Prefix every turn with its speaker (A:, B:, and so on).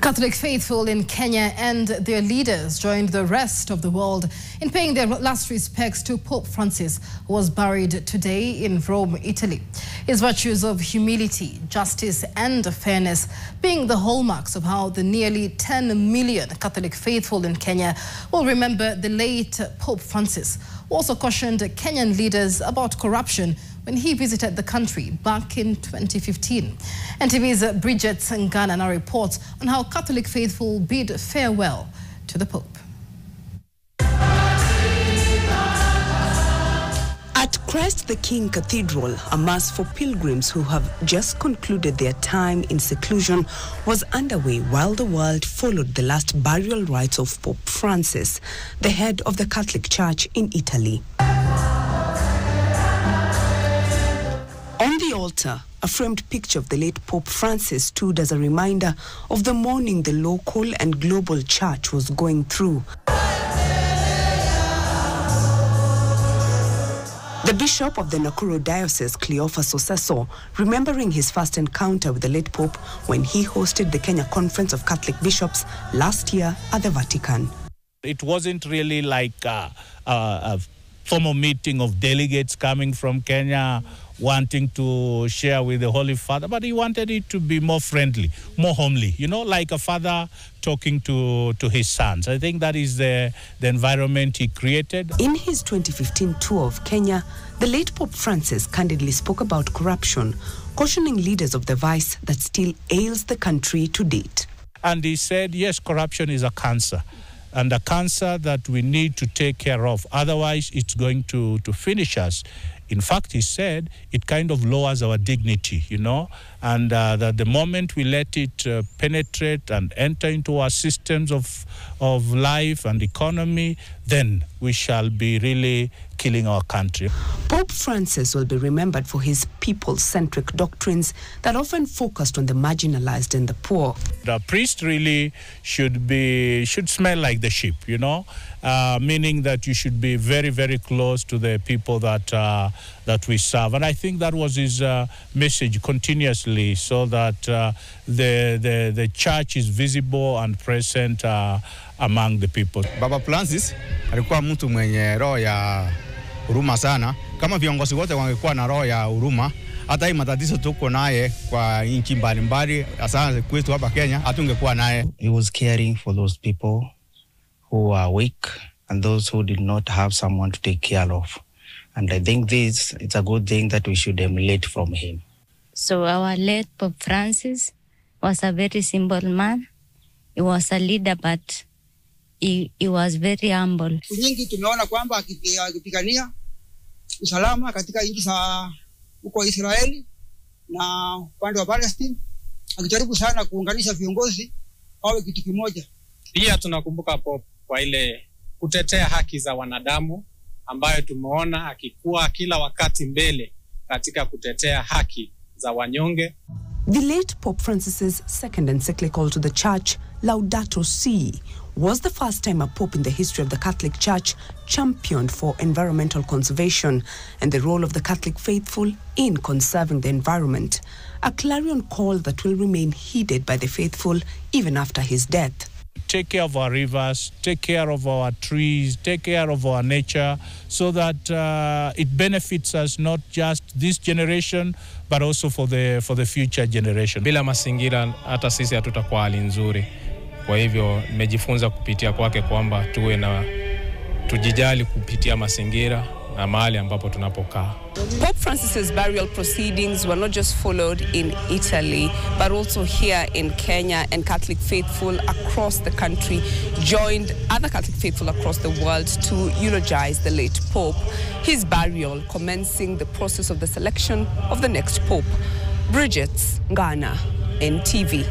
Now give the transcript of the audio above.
A: Catholic faithful in Kenya and their leaders joined the rest of the world in paying their last respects to Pope Francis, who was buried today in Rome, Italy. His virtues of humility, justice and fairness being the hallmarks of how the nearly 10 million Catholic faithful in Kenya will remember the late Pope Francis, who also cautioned Kenyan leaders about corruption when he visited the country back in 2015. NTV's Bridget Ngana now reports on how Catholic faithful bid farewell to the Pope.
B: At Christ the King Cathedral, a mass for pilgrims who have just concluded their time in seclusion was underway while the world followed the last burial rites of Pope Francis, the head of the Catholic Church in Italy. On the altar, a framed picture of the late Pope Francis stood as a reminder of the mourning the local and global church was going through. The Bishop of the Nakuru Diocese, Cleophas Oseso, remembering his first encounter with the late Pope when he hosted the Kenya Conference of Catholic Bishops last year at the Vatican.
C: It wasn't really like a formal meeting of delegates coming from Kenya wanting to share with the Holy Father, but he wanted it to be more friendly, more homely, you know, like a father talking to his sons. I think that is the environment he created.
B: In his 2015 tour of Kenya, the late Pope Francis candidly spoke about corruption, cautioning leaders of the vice that still ails the country to date.
C: And he said, yes, corruption is a cancer, and a cancer that we need to take care of. Otherwise, it's going to finish us. In fact, he said it kind of lowers our dignity, you know, and that the moment we let it penetrate and enter into our systems of life and economy, then we shall be really killing our country.
B: Pope Francis will be remembered for his people-centric doctrines that often focused on the marginalized and the poor.
C: The priest really should smell like the sheep, you know, meaning that you should be very, very close to the people that we serve. And I think that was his message continuously, so that the church is visible and present among the people.
D: Baba Francis alikuwa mtu mwenye roho ya huruma sana. Kama viongozi wote wangekuwa na roho ya huruma, hata hii matatizo tuko naye kwa nchi mbalimbali, hasa kwetu hapa Kenya, hatungekuwa naye.
E: He was caring for those people who are weak and those who did not have someone to take care of. And I think it's a good thing that we should emulate from him.
F: So our late Pope Francis was a very simple man. He was a leader, but he was very humble.
G: Nyingi tumeona kwamba akipigania usalama katika nchi za huko Israeli na upande wa Palestine, akijaribu sana kuunganisha viongozi wawe kitu kimoja.
H: Pia tunakumbuka Pope kwa ile kutetea haki za wanadamu, ambayo tumeona akikuwa kila wakati mbele katika kutetea haki za wanyonge.
B: The late Pope Francis's second encyclical to the church, Laudato Si, was the first time a pope in the history of the Catholic Church championed for environmental conservation and the role of the Catholic faithful in conserving the environment, a clarion call that will remain heeded by the faithful even after his death.
C: Take care of our rivers, take care of our trees, take care of our nature, so that it benefits us not just this generation, but also for the future generation.
H: Bila mazingira hata sisi hatutakuwa hali nzuri. Kwa hivyo nimejifunza kupitia kwake kwamba tujijali kupitia mazingira na mahali ambapo tunapokaa.
B: Pope Francis's burial proceedings were not just followed in Italy, but also here in Kenya, and Catholic faithful across the country joined other Catholic faithful across the world to eulogize the late Pope, his burial commencing the process of the selection of the next Pope. Bridget Ngana, NTV.